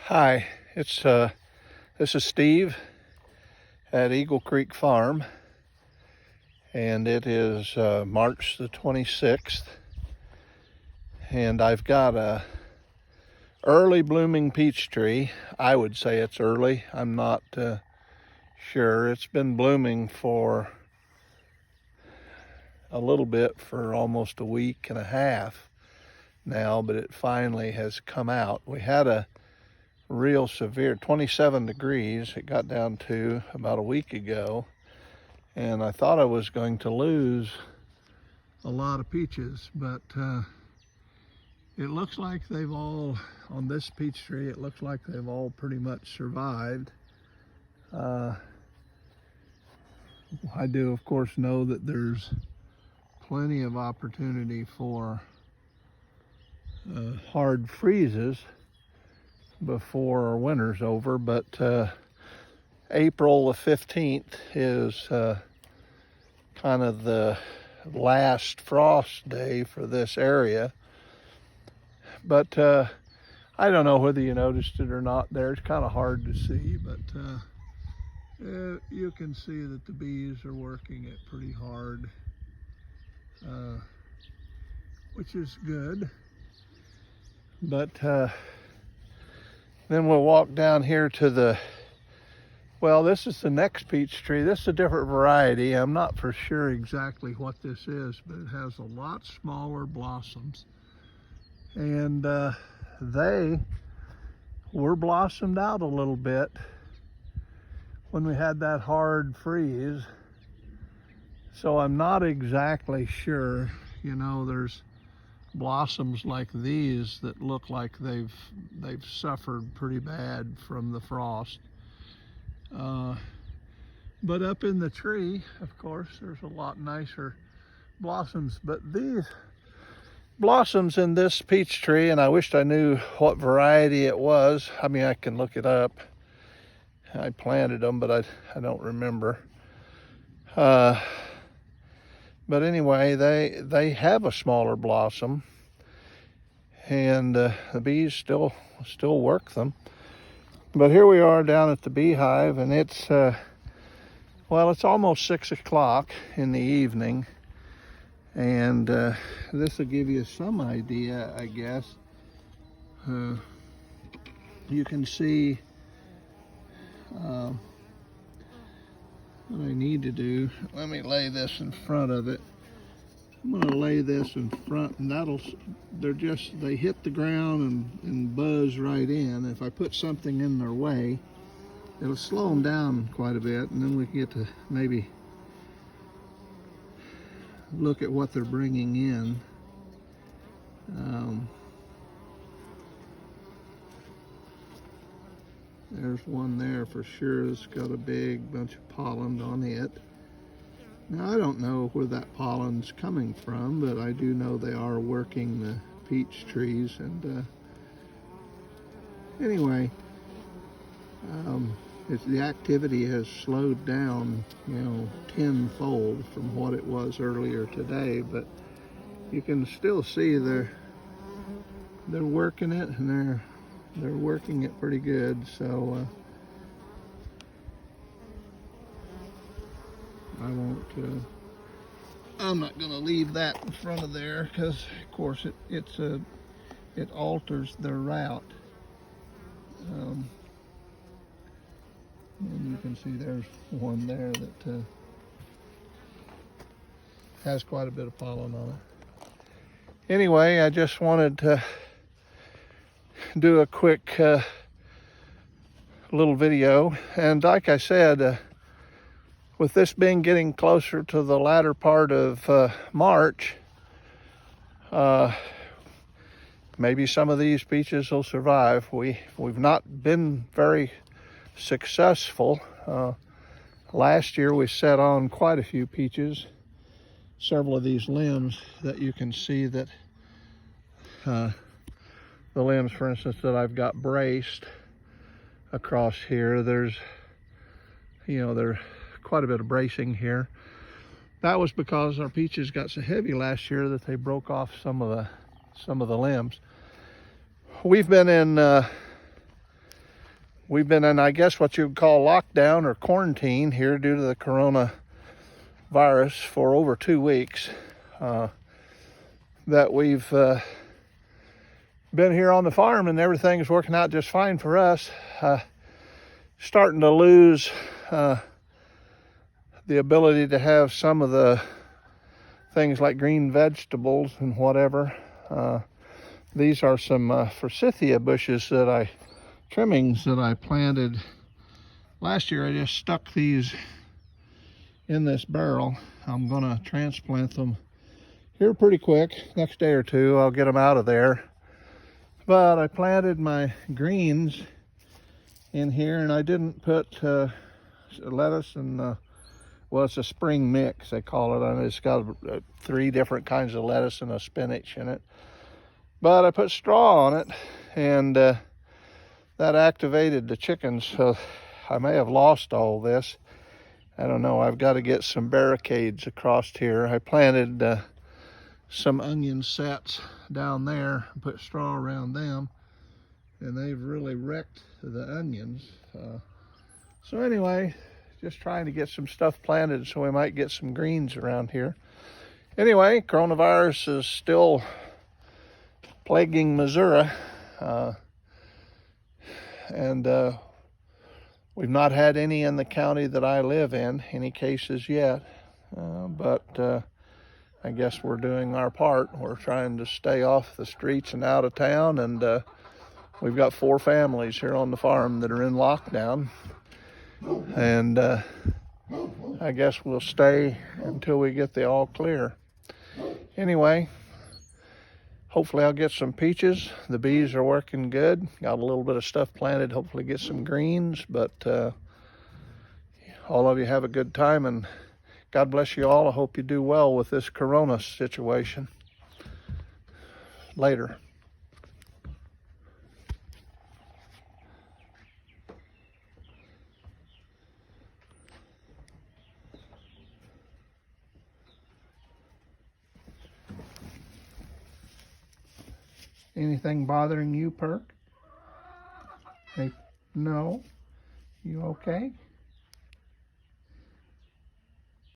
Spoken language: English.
Hi, this is Steve at Eagle Creek Farm, and it is March the 26th, and I've got a early blooming peach tree. I would say it's early. I'm not sure. It's been blooming for a little bit, for almost a week and a half now, but it finally has come out. We had a real severe 27 degrees it got down to about a week ago, and I thought I was going to lose a lot of peaches, but it looks like they've all, on this peach tree, it looks like they've all pretty much survived. I do of course know that there's plenty of opportunity for hard freezes before winter's over, but April the 15th is kind of the last frost day for this area. But I don't know whether you noticed it or not there. It's kind of hard to see, but you can see that the bees are working it pretty hard, which is good. But then we'll walk down here to the, well, this is the next peach tree. This is a different variety. I'm not for sure exactly what this is, but it has a lot smaller blossoms. And they were blossomed out a little bit when we had that hard freeze. So I'm not exactly sure. You know, there's blossoms like these that look like they've suffered pretty bad from the frost. But up in the tree, of course, there's a lot nicer blossoms. But these blossoms in this peach tree, and I wished I knew what variety it was. I mean, I can look it up. I planted them, but I don't remember. But anyway, they have a smaller blossom, and the bees still work them. But here we are down at the beehive, and it's well, it's almost 6 o'clock in the evening, and this will give you some idea, I guess. You can see what I need to do. Let me lay this in front of it. I'm going to lay this in front, and they hit the ground and buzz right in. If I put something in their way, it'll slow them down quite a bit, and then we can get to maybe look at what they're bringing in. There's one there for sure that's got a big bunch of pollen on it. Now, I don't know where that pollen's coming from, but I do know they are working the peach trees. And anyway, the activity has slowed down, you know, tenfold from what it was earlier today. But you can still see they're working it, and they're working it pretty good. So I'm not going to leave that in front of there, because of course it alters their route. And you can see there's one there that has quite a bit of pollen on it. Anyway, I just wanted to do a quick little video, and like I said, with this being getting closer to the latter part of March, maybe some of these peaches will survive. We've not been very successful. Last year we set on quite a few peaches. Several of these limbs that you can see that the limbs, for instance, that I've got braced across here, there's quite a bit of bracing here. That was because our peaches got so heavy last year that they broke off some of the limbs. We've been in we've been in, I guess, what you would call lockdown or quarantine here due to the coronavirus for over 2 weeks. That we've been here on the farm and everything's working out just fine for us. Starting to lose the ability to have some of the things like green vegetables and whatever. These are some forsythia bushes trimmings that I planted last year. I just stuck these in this barrel. I'm gonna transplant them here pretty quick. Next day or two, I'll get them out of there. But I planted my greens in here, and I didn't put lettuce and well, it's a spring mix, they call it. And it's got 3 different kinds of lettuce and a spinach in it. But I put straw on it, and that activated the chickens, so I may have lost all this. I don't know. I've got to get some barricades across here. I planted some onion sets down there and put straw around them, and they've really wrecked the onions. So anyway, just trying to get some stuff planted so we might get some greens around here. Anyway, coronavirus is still plaguing Missouri, and we've not had any in the county that I live in, any cases yet, but I guess we're doing our part. We're trying to stay off the streets and out of town, and we've got 4 families here on the farm that are in lockdown, and I guess we'll stay until we get the all clear. Anyway, hopefully I'll get some peaches. The bees are working good. Got a little bit of stuff planted, hopefully get some greens, but all of you have a good time, and God bless you all. I hope you do well with this corona situation. Later. Anything bothering you, Perk? Hey, no? You okay?